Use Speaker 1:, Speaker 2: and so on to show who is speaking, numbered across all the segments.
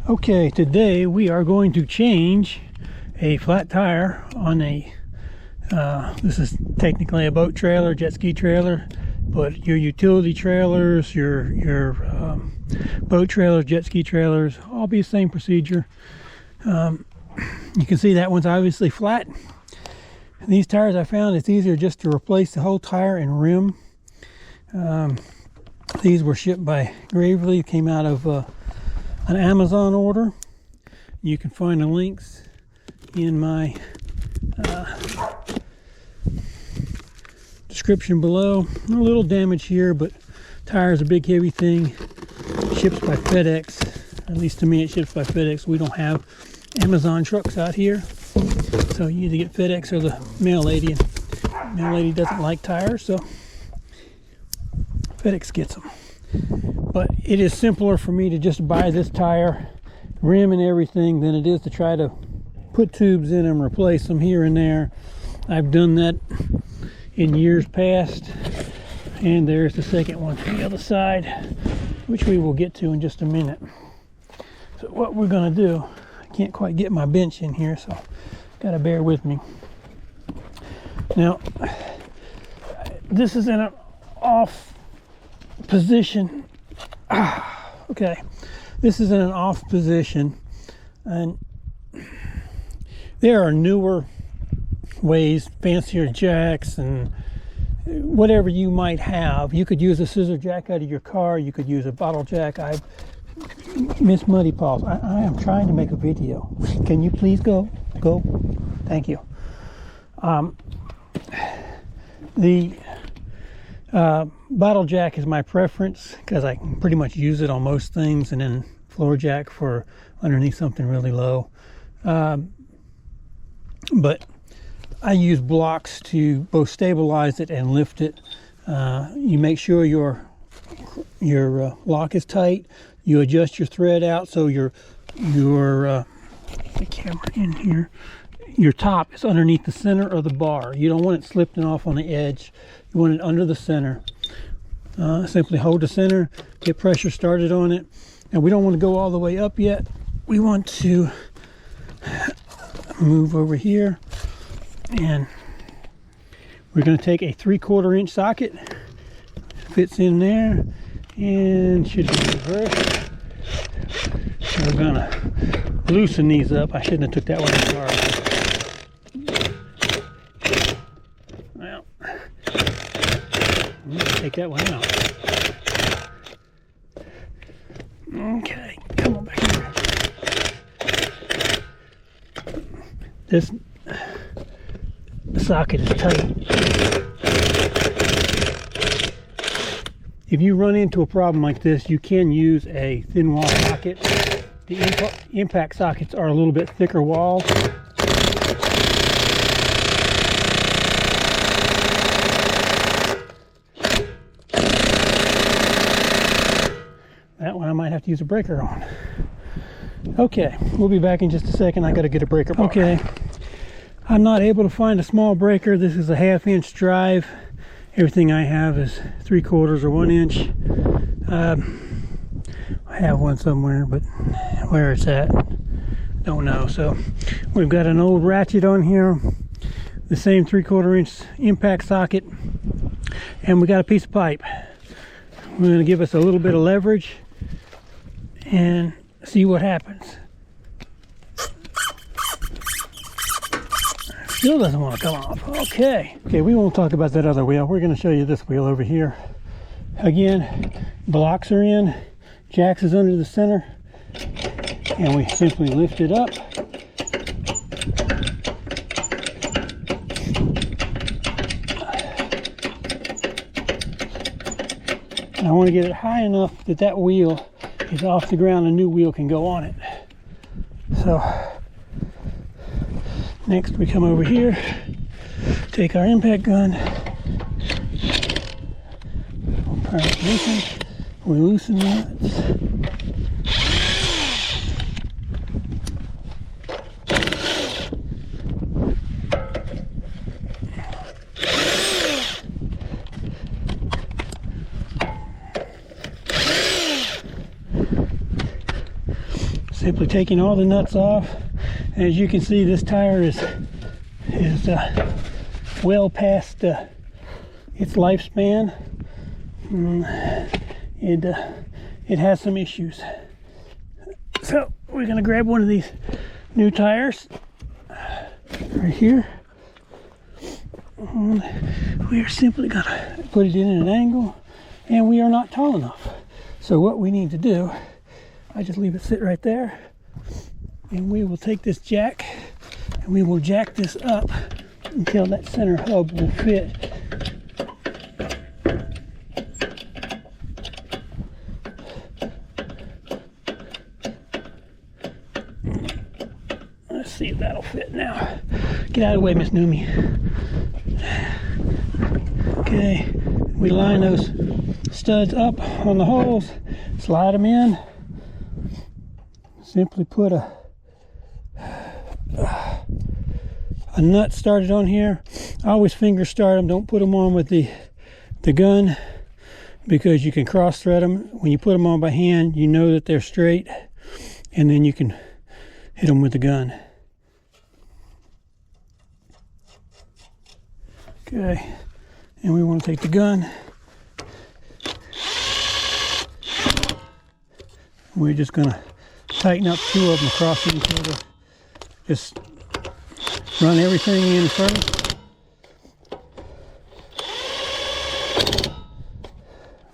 Speaker 1: Okay, today we are going to change a flat tire on a, this is technically a boat trailer, jet ski trailer, but your utility trailers, your boat trailers, jet ski trailers, all be the same procedure. You can see that one's obviously flat. These tires, I found it's easier just to replace the whole tire and rim. These were shipped by Gravely, came out of an Amazon order. You can find the links in my description below. A little damage here, but tire is a big heavy thing. Ships by FedEx. At least to me it ships by FedEx. We don't have Amazon trucks out here, so you either get FedEx or the mail lady, and the mail lady doesn't like tires, so FedEx gets them. But it is simpler for me to just buy this tire, rim and everything, than it is to try to put tubes in them, replace them here and there. I've done that in years past. And there's the second one from the other side, which we will get to in just a minute. So what we're going to do, I can't quite get my bench in here, so gotta bear with me. Now, this is in an off position. Okay, this is in an off position, and there are newer ways, fancier jacks and whatever you might have. You could use a scissor jack out of your car. You could use a bottle jack. Miss Muddy Paws, I am trying to make a video. Can you please go? Thank you. The bottle jack is my preference because I can pretty much use it on most things, and then floor jack for underneath something really low. But I use blocks to both stabilize it and lift it. You make sure your lock is tight. You adjust your thread out so your the camera in here. Your top is underneath the center of the bar. You don't want it slipping off on the edge. You want it under the center. Simply hold the center, get pressure started on it. And we don't want to go all the way up yet. We want to move over here, and we're going to take a 3/4 inch socket. Fits in there and should be reversed. We're going to loosen these up. I shouldn't have took that one apart. Well, I'm going to take that one out. Okay, come on back here. This socket is tight. If you run into a problem like this, you can use a thin wall socket. The impact sockets are a little bit thicker walls. That one I might have to use a breaker on. Okay, we'll be back in just a second. I got to get a breaker bar. Okay, I'm not able to find a small breaker. This is a 1/2 inch drive. Everything I have is 3/4 or 1 inch. I have one somewhere, but where it's at, don't know. So we've got an old ratchet on here, the same 3/4 inch impact socket, and we got a piece of pipe. We're going to give us a little bit of leverage and see what happens. Still doesn't want to come off. Okay, we won't talk about that other wheel. We're going to show you this wheel over here. Again, blocks are in, jacks is under the center, and we simply lift it up. And I want to get it high enough that that wheel is off the ground. A new wheel can go on it. So next we come over here, take our impact gun, we loosen that. Simply taking all the nuts off. As you can see, this tire is well past its lifespan. It has some issues. So we're going to grab one of these new tires right here. We are simply going to put it in an angle, and we are not tall enough. So what we need to do, I just leave it sit right there, and we will take this jack and we will jack this up until that center hub will fit. Let's see if that'll fit now. Get out of the way, Miss Numi. Okay, we line those studs up on the holes, slide them in. Simply put a nut started on here. I always finger start them. Don't put them on with the gun, because you can cross thread them. When you put them on by hand, you know that they're straight, and then you can hit them with the gun. Okay, and we want to take the gun. We're just going to tighten up 2 of them across each other. Just run everything in first.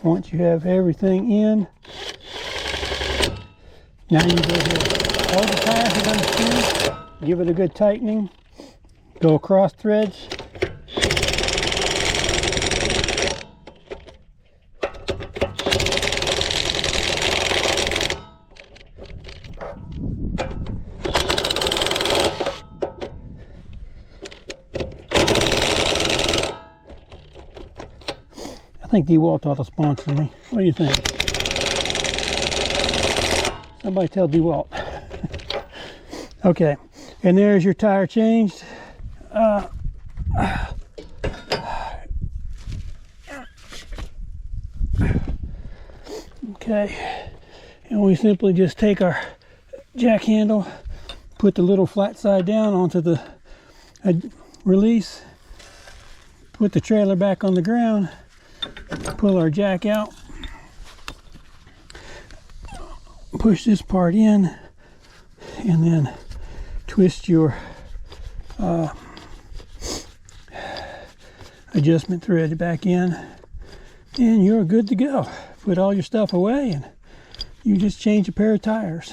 Speaker 1: Once you have everything in, now you go ahead. All the tires are going to spin. Give it a good tightening. Go across threads. I think DeWalt ought to sponsor me. What do you think? Somebody tell DeWalt. Okay, and there's your tire changed. Okay, and we simply just take our jack handle, put the little flat side down onto the release, put the trailer back on the ground, pull our jack out, push this part in, and then twist your adjustment thread back in, and you're good to go. Put all your stuff away, and you just change a pair of tires.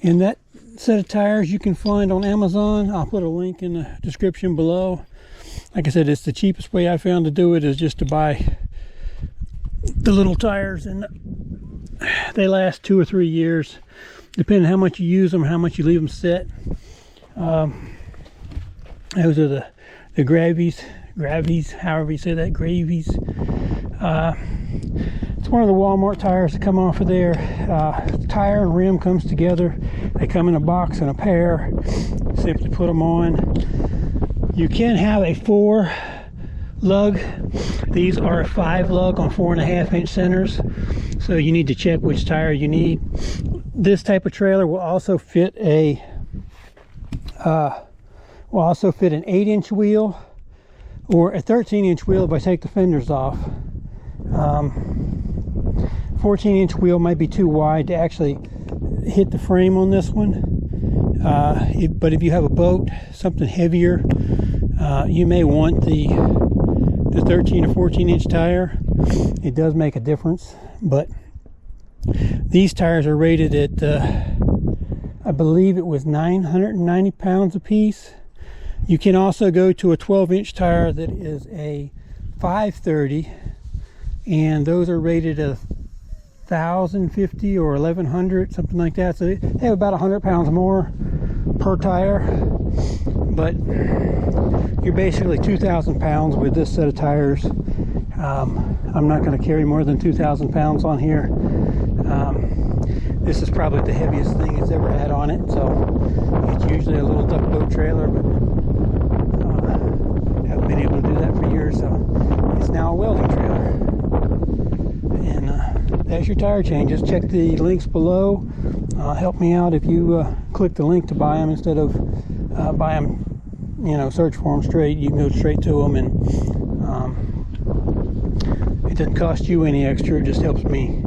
Speaker 1: And that set of tires you can find on Amazon. I'll put a link in the description below. Like I said, it's the cheapest way I found to do it, is just to buy the little tires, and they last 2 or 3 years, depending on how much you use them, how much you leave them sit. Those are the gravies, however you say that, gravies. It's one of the Walmart tires that come off of there. Tire and rim comes together. They come in a box and a pair. Simply put them on. You can have a 4 lug. These are a 5 lug on 4.5-inch centers, so you need to check which tire you need. This type of trailer will also fit an 8-inch wheel or a 13-inch wheel if I take the fenders off. 14-inch wheel might be too wide to actually hit the frame on this one. But if you have a boat, something heavier, you may want the 13 or 14-inch tire. It does make a difference, but these tires are rated at I believe it was 990 pounds a piece. You can also go to a 12-inch tire that is a 530, and those are rated at 1,050 or 1,100, something like that. So they have about 100 pounds more per tire, but you're basically 2,000 pounds with this set of tires. I'm not going to carry more than 2,000 pounds on here. This is probably the heaviest thing it's ever had on it, so it's usually a little duck boat trailer, but haven't been able to do that for years, so it's now a welding trailer. And that's your tire change. Just check the links below. Help me out if you click the link to buy them instead of buy them, search for them straight. You can go straight to them, and it doesn't cost you any extra. It just helps me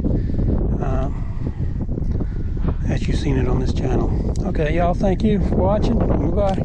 Speaker 1: that you've seen it on this channel. Okay, y'all, thank you for watching. Goodbye.